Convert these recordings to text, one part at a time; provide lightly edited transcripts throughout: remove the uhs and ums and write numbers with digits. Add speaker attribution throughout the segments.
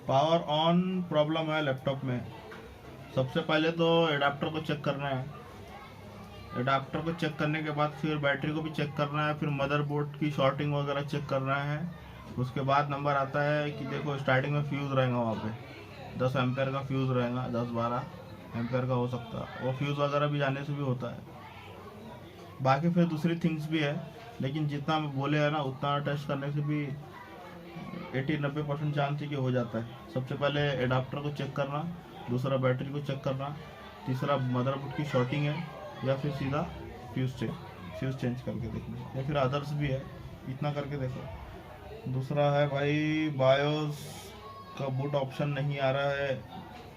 Speaker 1: Power on problem है laptop में। सबसे पहले तो एडाप्टर को चेक करना है। एडाप्टर को चेक करने के बाद फिर बैटरी को भी चेक करना है, फिर मदरबोर्ड की शॉर्टिंग वगैरह चेक करना है। उसके बाद नंबर आता है कि देखो स्टार्टिंग में फ्यूज़ रहेगा वहाँ पे 10 एम्पेयर का फ्यूज़ रहेगा, 10-12 एम्पेयर का हो सकता है। वो फ्यूज़ वगैरह भी जाने से भी होता है। बाकी फिर दूसरी थिंग्स भी है, लेकिन जितना बोले है ना उतना टेस्ट करने से भी 80-90% चांस है कि हो जाता है। सबसे पहले एडाप्टर को चेक करना, दूसरा बैटरी को चेक करना, तीसरा मदरबोर्ड की शॉर्टिंग है, या फिर सीधा फ्यूज़ चेंज करके देखना, या फिर अदर्स भी है, इतना करके देखो। दूसरा है भाई बायोस का बूट ऑप्शन नहीं आ रहा है,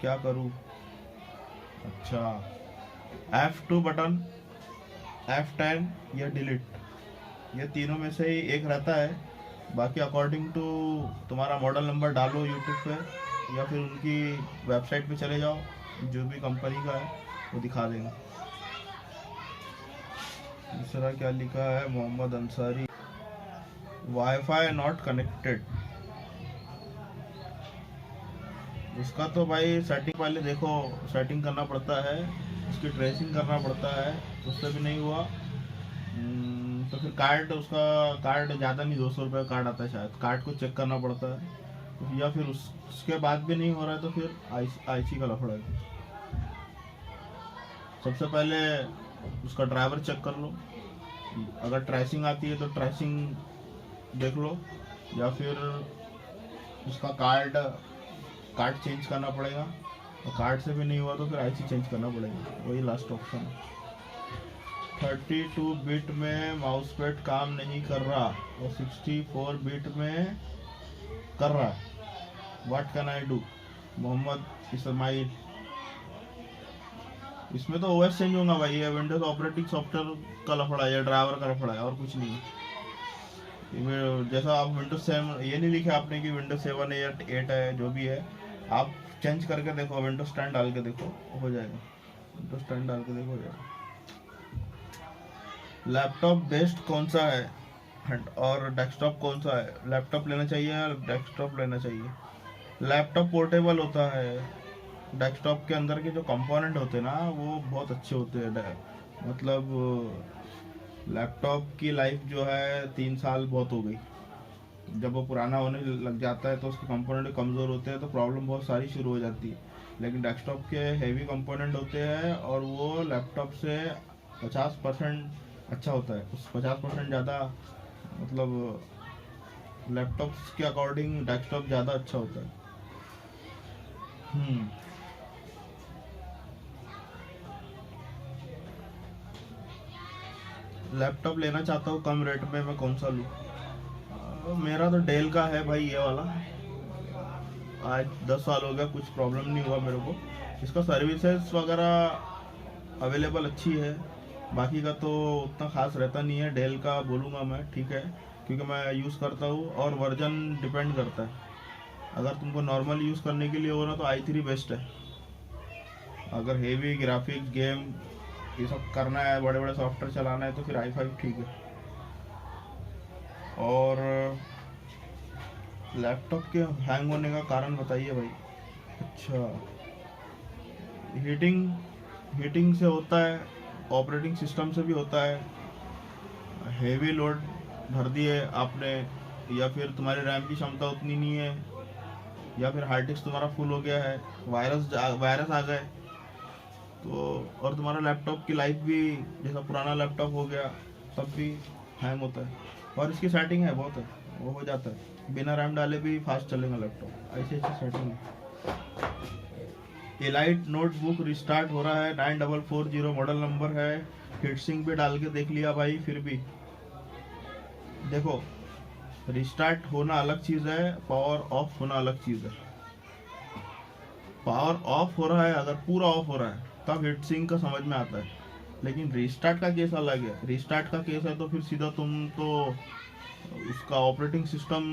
Speaker 1: क्या करूँ? अच्छा, F2 बटन, F10 या डिलीट, ये तीनों में से ही एक रहता है। बाकी अकॉर्डिंग टू तुम्हारा मॉडल नंबर डालो यूट्यूब पे, या फिर उनकी वेबसाइट पे चले जाओ, जो भी कंपनी का है वो दिखा देंगे। दूसरा क्या लिखा है Mohammad Ansari, wifi not connected. उसका तो भाई सेटिंग पहले देखो, सेटिंग करना पड़ता है, उसकी ट्रेसिंग करना पड़ता है, उससे भी नहीं हुआ तो फिर कार्ड, उसका कार्ड ज़्यादा नहीं, 200 रुपये का कार्ड आता है शायद, कार्ड को चेक करना पड़ता है। या फिर उसके बाद भी नहीं हो रहा है तो फिर आईसी का लफड़ा है। सबसे पहले उसका ड्राइवर चेक कर लो, अगर ट्रेसिंग आती है तो ट्रेसिंग देख लो, या फिर उसका कार्ड कार्ड चेंज करना पड़ेगा, और कार्ड से भी नहीं हुआ तो फिर आईसी चेंज करना पड़ेगा, वही लास्ट ऑप्शन है। 32 बिट में माउस पैड काम नहीं कर रहा और 64 बिट में कर रहा है, what can I do? Mohammad Ismail, इसमें तो ओएस चेंज होगा भाई, ये विंडोज ऑपरेटिंग सॉफ्टवेयर का लफड़ा है, ड्राइवर का लफड़ा है, और कुछ नहीं है। जैसा आप विंडोज 7, ये नहीं लिखा आपने कि विंडोज 7 है या 8 है, जो भी है आप चेंज करके देखो, विंडोज 10 डाल के देखो, हो जाएगा। विंडोज 10 डाल के देखो, हो जाएगा। लैपटॉप बेस्ट कौन सा है और डेस्कटॉप कौन सा है? लैपटॉप लेना चाहिए या डेस्कटॉप लेना चाहिए? लैपटॉप पोर्टेबल होता है, डेस्कटॉप के अंदर के जो कंपोनेंट होते हैं ना वो बहुत अच्छे होते हैं। मतलब लैपटॉप की लाइफ जो है 3 साल बहुत हो गई, जब वो पुराना होने लग जाता है तो उसके कंपोनेंट कमज़ोर होते हैं तो प्रॉब्लम बहुत सारी शुरू हो जाती है। लेकिन डेस्कटॉप के हैवी कंपोनेंट होते हैं और वो लैपटॉप से 50% अच्छा होता है, उस 50% ज़्यादा, मतलब लैपटॉप के अकॉर्डिंग डेस्कटॉप ज़्यादा अच्छा होता है। हम्म लैपटॉप लेना चाहता हूँ कम रेट में, मैं कौन सा लूँ? मेरा तो डेल का है भाई, ये वाला। आज 10 साल हो गया, कुछ प्रॉब्लम नहीं हुआ मेरे को। इसका सर्विसेज वगैरह अवेलेबल अच्छी है, बाकी का तो उतना खास रहता नहीं है। डेल का बोलूँगा मैं, ठीक है, क्योंकि मैं यूज़ करता हूँ, और वर्जन डिपेंड करता है। अगर तुमको नॉर्मल यूज़ करने के लिए हो ना तो i3 बेस्ट है। अगर हेवी ग्राफिक्स गेम ये सब करना है, बड़े बड़े सॉफ्टवेयर चलाना है तो फिर i5 ठीक है। और लैपटॉप के हैंग होने का कारण बताइए भाई। अच्छा, हीटिंग हीटिंग से होता है, ऑपरेटिंग सिस्टम से भी होता है, हेवी लोड भर दिए आपने, या फिर तुम्हारी रैम की क्षमता उतनी नहीं है, या फिर हार्ड डिस्क तुम्हारा फुल हो गया है, वायरस आ गए तो, और तुम्हारा लैपटॉप की लाइफ भी जैसा पुराना लैपटॉप हो गया तब भी हैंग होता है। और इसकी सेटिंग है बहुत है, वो हो जाता है, बिना रैम डाले भी फास्ट चलेगा लैपटॉप, ऐसी ऐसी सेटिंग है। एलाइट नोटबुक रिस्टार्ट हो रहा है, 9440 मॉडल नंबर है, हीटसिंक भी डाल के देख लिया भाई, फिर भी देखो, रिस्टार्ट होना अलग चीज़ है, पावर ऑफ होना अलग चीज़ है। पावर ऑफ हो रहा है, अगर पूरा ऑफ हो रहा है तब हीट सिंक का समझ में आता है, लेकिन रिस्टार्ट का केस अलग है। रिस्टार्ट का केस है तो फिर सीधा तुम तो उसका ऑपरेटिंग सिस्टम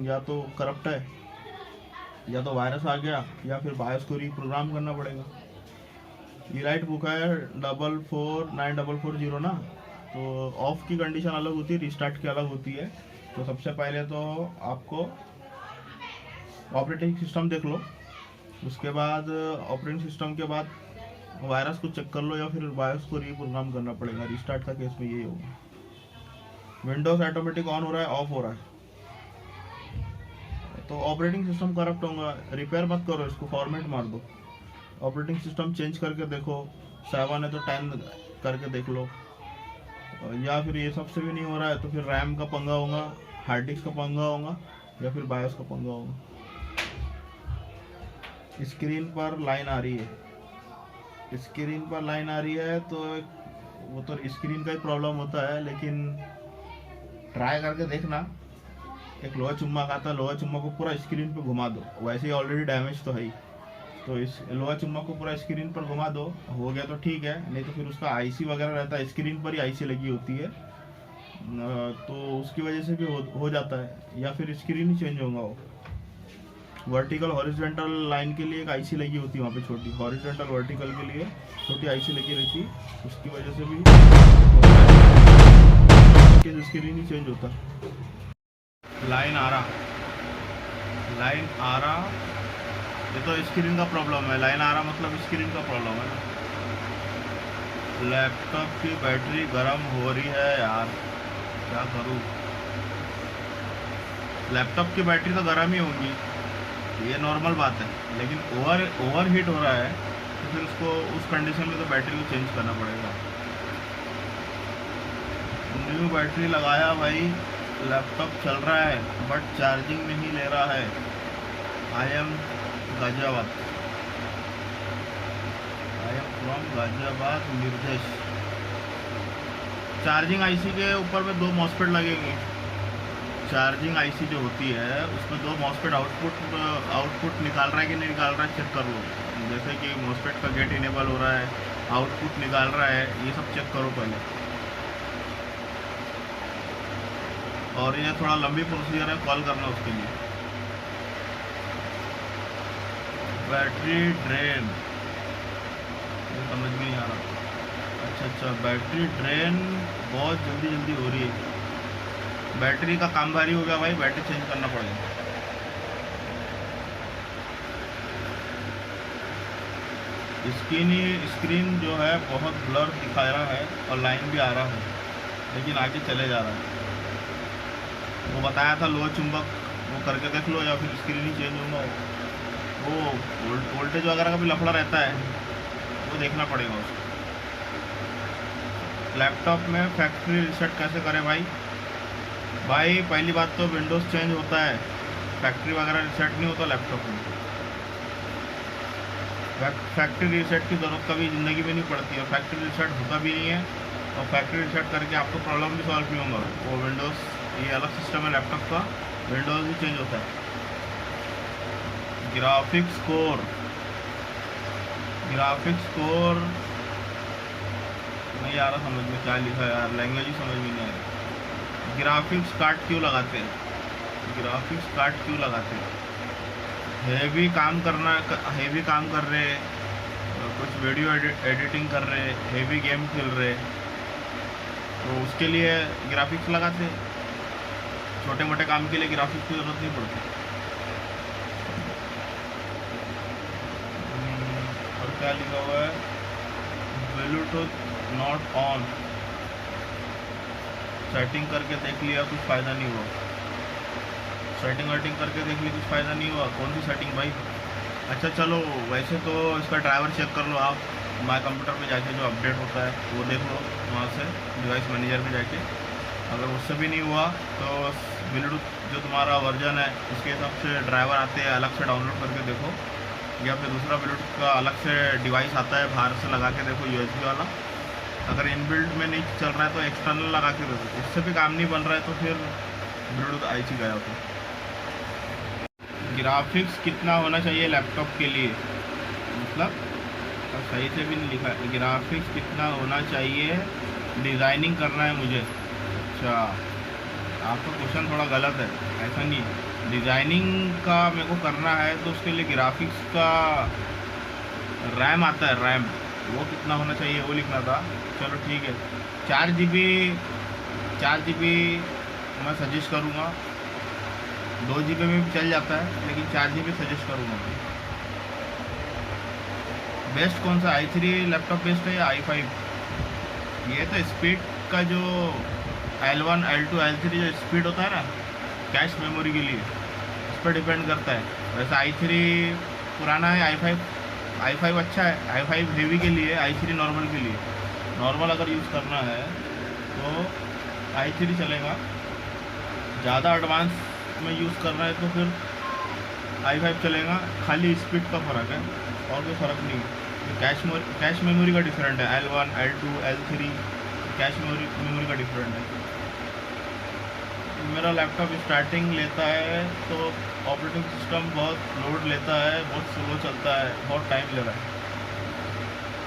Speaker 1: या तो करप्ट है, या तो वायरस आ गया, या फिर बायोस को रीप्रोग्राम करना पड़ेगा। ये राइट बुक है 949440 ना, तो ऑफ की कंडीशन अलग होती है, रिस्टार्ट की अलग होती है। तो सबसे पहले तो आपको ऑपरेटिंग सिस्टम देख लो, उसके बाद ऑपरेटिंग सिस्टम के बाद वायरस को चेक कर लो, या फिर वायरस को रीप्रोग्राम करना पड़ेगा। रिस्टार्ट का केस में यही होगा। विंडोज ऑटोमेटिक ऑन हो रहा है, ऑफ हो रहा है, तो ऑपरेटिंग सिस्टम करप्ट होगा। रिपेयर मत करो, इसको फॉर्मेट मार दो। ऑपरेटिंग सिस्टम चेंज करके देखो, 7 है तो 10 करके देख लो। या फिर ये सबसे भी नहीं हो रहा है तो फिर रैम का पंगा होगा, हार्ड डिस्क का पंगा होगा, या फिर बायोस का पंगा होगा। स्क्रीन पर लाइन आ रही है, स्क्रीन पर लाइन आ रही है तो वो तो स्क्रीन का ही प्रॉब्लम होता है, लेकिन ट्राई करके देखना। एक लोहा चुम्मा आता है, लोहा चुम्मा को पूरा स्क्रीन पे घुमा दो, वैसे ही ऑलरेडी डैमेज तो है ही, तो इस लोहा चुम्मा को पूरा स्क्रीन पर घुमा दो, हो गया तो ठीक है, नहीं तो फिर उसका आईसी वगैरह रहता है, स्क्रीन पर ही आईसी लगी होती है, तो उसकी वजह से भी हो जाता है, या फिर स्क्रीन ही चेंज होगा। वो वर्टिकल हॉरिजॉन्टल लाइन के लिए एक आईसी लगी होती है वहाँ पे छोटी, हॉरिजॉन्टल वर्टिकल के लिए छोटी आईसी लगी रहती, उसकी वजह से भी स्क्रीन ही चेंज होता है। लाइन आ रहा, ये तो स्क्रीन का प्रॉब्लम है। लाइन आ रहा मतलब स्क्रीन का प्रॉब्लम है। लैपटॉप की बैटरी गर्म हो रही है यार, क्या करूँ। लैपटॉप की बैटरी तो गर्म ही होगी, ये नॉर्मल बात है, लेकिन ओवर हीट हो रहा है तो फिर उसको उस कंडीशन में तो बैटरी को चेंज करना पड़ेगा। न्यू बैटरी लगाया भाई, लैपटॉप चल रहा है बट चार्जिंग नहीं ले रहा है। आई एम फ्रॉम गाजियाबाद निर्देश। चार्जिंग आईसी के ऊपर में 2 मॉसफेट लगेंगे। चार्जिंग आईसी जो होती है उसमें 2 मॉसफेट आउटपुट निकाल रहा है कि नहीं निकाल रहा है, चेक कर लो। जैसे कि मॉसफेट का गेट इनेबल हो रहा है, आउटपुट निकाल रहा है, ये सब चेक करो पहले। और ये थोड़ा लंबी प्रोसीजर है, कॉल करना उसके लिए। बैटरी ड्रेन, ये समझ में नहीं आ रहा। अच्छा, बैटरी ड्रेन बहुत जल्दी हो रही है। बैटरी का काम भारी हो गया भाई, बैटरी चेंज करना पड़ेगा। स्क्रीन जो है बहुत ब्लर दिखा रहा है और लाइन भी आ रहा है, लेकिन आगे चले जा रहा है। वो बताया था लोहा चुंबक, वो करके देख लो, या फिर स्क्रीन ही चेंज होगा। वो वोल्टेज वगैरह का भी लफड़ा रहता है, वो देखना पड़ेगा उसको। लैपटॉप में फैक्ट्री रीसेट कैसे करें भाई? पहली बात तो विंडोज़ चेंज होता है, फैक्ट्री वगैरह रीसेट नहीं होता लैपटॉप में। फैक्ट्री रीसेट की ज़रूरत कभी ज़िंदगी में नहीं पड़ती है, फैक्ट्री रीसेट होता भी नहीं है, और फैक्ट्री रीसेट करके आपको प्रॉब्लम भी सॉल्व नहीं होगा। वो विंडोज़, ये अलग सिस्टम है लैपटॉप का, विंडोज़ ही चेंज होता है। ग्राफिक्स कोर नहीं आ रहा समझ में, क्या लिखा है यार, लैंग्वेज ही समझ में नहीं आ रही। ग्राफिक्स कार्ड क्यों लगाते हैं? हेवी काम कर रहे, कुछ वीडियो एडिटिंग कर रहे, हेवी गेम खेल रहे, तो उसके लिए ग्राफिक्स लगाते। छोटे मोटे काम के लिए ग्राफिक्स की ज़रूरत नहीं पड़ती। और क्या लिखा हुआ है? Bluetooth not on. सेटिंग करके देख लिया, कुछ फ़ायदा नहीं हुआ। सेटिंग करके देख ली, कुछ फ़ायदा नहीं हुआ। कौन सी सेटिंग भाई? अच्छा चलो, वैसे तो इसका ड्राइवर चेक कर लो आप, माय कंप्यूटर पे जाके जो अपडेट होता है वो देख लो वहाँ से, डिवाइस मैनेजर में जाके। अगर उससे भी नहीं हुआ तो ब्लूटूथ जो तुम्हारा वर्जन है उसके हिसाब से ड्राइवर आते हैं, अलग से डाउनलोड करके देखो, या फिर दूसरा ब्लूटूथ का अलग से डिवाइस आता है, बाहर से लगा के देखो, USB वाला। अगर इनबिल्ट में नहीं चल रहा है तो एक्सटर्नल लगा के देखो, इससे भी काम नहीं बन रहा है तो फिर ब्लूटूथ आईसी गया होता है। ग्राफिक्स कितना होना चाहिए लैपटॉप के लिए, मतलब सही से भी नहीं लिखा है। ग्राफिक्स कितना होना चाहिए, डिज़ाइनिंग करना है मुझे। अच्छा, आपका क्वेश्चन थोड़ा गलत है, ऐसा नहीं। डिज़ाइनिंग का मेरे को करना है तो उसके लिए ग्राफिक्स का रैम आता है, रैम, वो कितना होना चाहिए वो लिखना था। चलो ठीक है, 4 GB मैं सजेस्ट करूँगा। 2 GB में भी चल जाता है, लेकिन 4 GB सजेस्ट करूँगा मैं। बेस्ट कौन सा, i3 लैपटॉप बेस्ट है या i5? ये तो स्पीड का जो L1 L2 L3 जो स्पीड होता है ना कैश मेमोरी के लिए, उस पर डिपेंड करता है। वैसे i3 पुराना है, i5 अच्छा है। i5 हेवी के लिए, i3 नॉर्मल के लिए। नॉर्मल अगर यूज़ करना है तो i3 चलेगा, ज़्यादा एडवांस में यूज़ करना है तो फिर i5 चलेगा। खाली स्पीड का फ़र्क है और कोई फ़र्क नहीं है। कैश मेमोरी का डिफरेंट है, L1 L2 L3 cache memory का डिफरेंट है। मेरा लैपटॉप स्टार्टिंग लेता है तो ऑपरेटिंग सिस्टम बहुत लोड लेता है, बहुत स्लो चलता है, बहुत टाइम ले रहा है।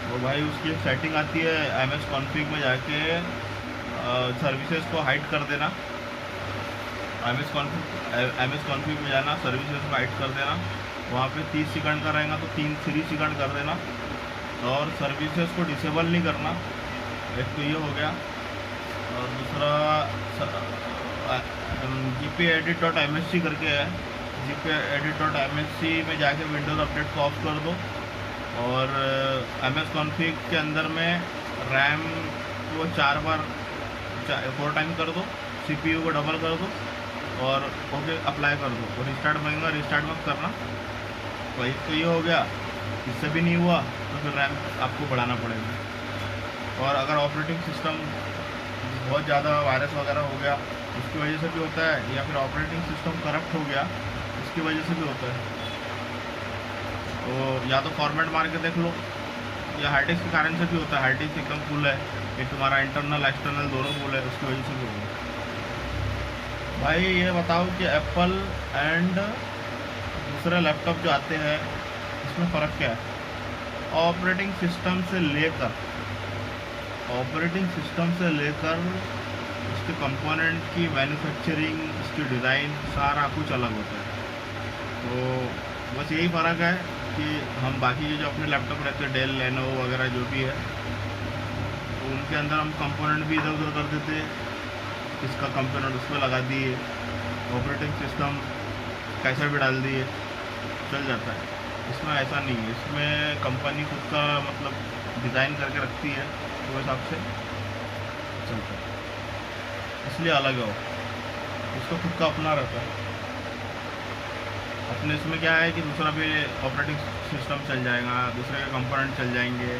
Speaker 1: तो भाई उसकी एक सेटिंग आती है MS कॉन्फ़िग में जाके सर्विसेज को हाइड कर देना। MS कॉन्फ़िग में जाना, सर्विसेज को हाइड कर देना। वहाँ पे 30 सेकंड का रहेगा तो 3 सेकंड कर देना, और सर्विसेज को डिसेबल नहीं करना। एक तो ये हो गया, और दूसरा gpedit.msc करके है, gpedit.msc में जाके विंडोज़ अपडेट को ऑफ कर दो, और MS कॉन्फ़िग के अंदर में रैम को 4 टाइम कर दो, CPU को डबल कर दो, और ओके अप्लाई कर दो। और रिस्टार्ट मांगेगा, रिस्टार्ट मत करना। तो एक तो ये हो गया, इससे भी नहीं हुआ तो फिर रैम आपको बढ़ाना पड़ेगा। और अगर ऑपरेटिंग सिस्टम बहुत ज़्यादा वायरस वगैरह हो गया उसकी वजह से भी होता है, या फिर ऑपरेटिंग सिस्टम करप्ट हो गया उसकी वजह से भी होता है। तो या तो फॉर्मेट मार के देख लो, या हार्ड डिस्क के कारण से भी होता है। हार्ड डिस्क एकदम फुल है, ये तुम्हारा इंटरनल एक्सटर्नल दोनों फुल है, उसकी वजह से भी होगा। भाई ये बताओ कि एप्पल एंड दूसरे लैपटॉप जो आते हैं इसमें फ़र्क क्या है? ऑपरेटिंग सिस्टम से लेकर इसके कंपोनेंट की मैन्युफैक्चरिंग, इसकी डिज़ाइन, सारा कुछ अलग होता है। तो बस यही फ़र्क है कि हम बाकी जो अपने लैपटॉप रहते हैं, डेल, लेनोवो वगैरह जो भी है, तो उनके अंदर हम कंपोनेंट भी इधर उधर कर देते, इसका कंपोनेंट उसमें लगा दिए, ऑपरेटिंग सिस्टम कैसे भी डाल दिए, चल जाता है। इसमें ऐसा नहीं है, इसमें कंपनी खुद का मतलब डिज़ाइन करके रखती है, वो हिसाब से चलता है, इसलिए अलग है वो, उसका खुद का अपना रहता है। अपने इसमें क्या है कि दूसरा भी ऑपरेटिंग सिस्टम चल जाएगा, दूसरे के कंपोनेंट चल जाएंगे,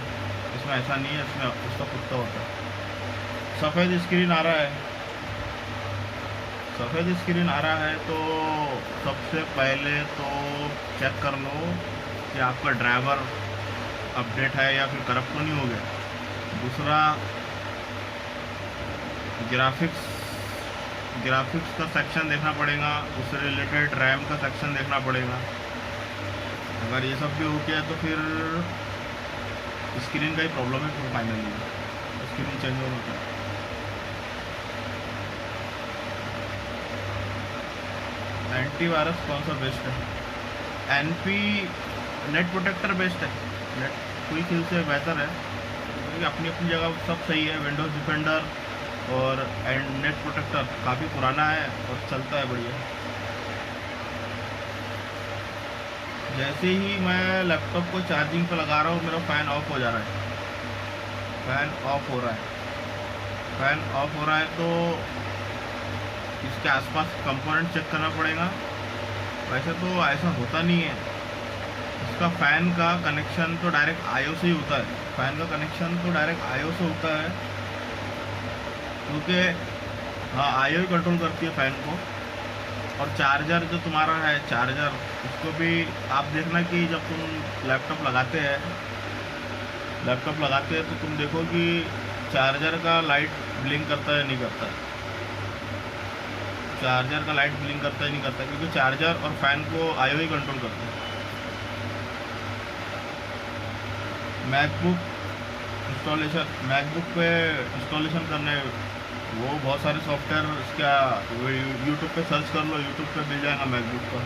Speaker 1: इसमें ऐसा नहीं है, इसमें उसका खुद का होता है। सफ़ेद स्क्रीन आ रहा है तो सबसे पहले तो चेक कर लो कि आपका ड्राइवर अपडेट है या फिर करप्ट तो नहीं हो गया। दूसरा ग्राफिक्स का सेक्शन देखना पड़ेगा, उससे रिलेटेड रैम का सेक्शन देखना पड़ेगा। अगर ये सब भी हो गया तो फिर स्क्रीन का ही प्रॉब्लम है, फिर फाइनली स्क्रीन चेंज होना होता है। एंटीवायरस कौन सा बेस्ट है? NP नेट प्रोटेक्टर बेस्ट है, नेट क्विक हिल से बेहतर है, क्योंकि अपनी अपनी जगह सब सही है। विंडोज़ डिफेंडर और नेट प्रोटेक्टर काफ़ी पुराना है और चलता है बढ़िया। जैसे ही मैं लैपटॉप को चार्जिंग पे लगा रहा हूँ मेरा फ़ैन ऑफ हो जा रहा है, फ़ैन ऑफ हो रहा है तो इसके आसपास कंपोनेंट चेक करना पड़ेगा। वैसे तो ऐसा होता नहीं है, इसका फ़ैन का कनेक्शन तो डायरेक्ट IO से ही होता है, क्योंकि हाँ IO ही कंट्रोल करती है फ़ैन को। और चार्जर जो तुम्हारा है, उसको भी आप देखना कि जब तुम लैपटॉप लगाते हैं तो तुम देखो कि चार्जर का लाइट ब्लिंक करता है नहीं करता है, क्योंकि चार्जर और फैन को IO ही कंट्रोल करता है। मैकबुक पे इंस्टॉलेशन करने वो बहुत सारे सॉफ्टवेयर, इसका यूट्यूब पे सर्च कर लो, यूट्यूब पे मिल जाएगा मैकबुक का।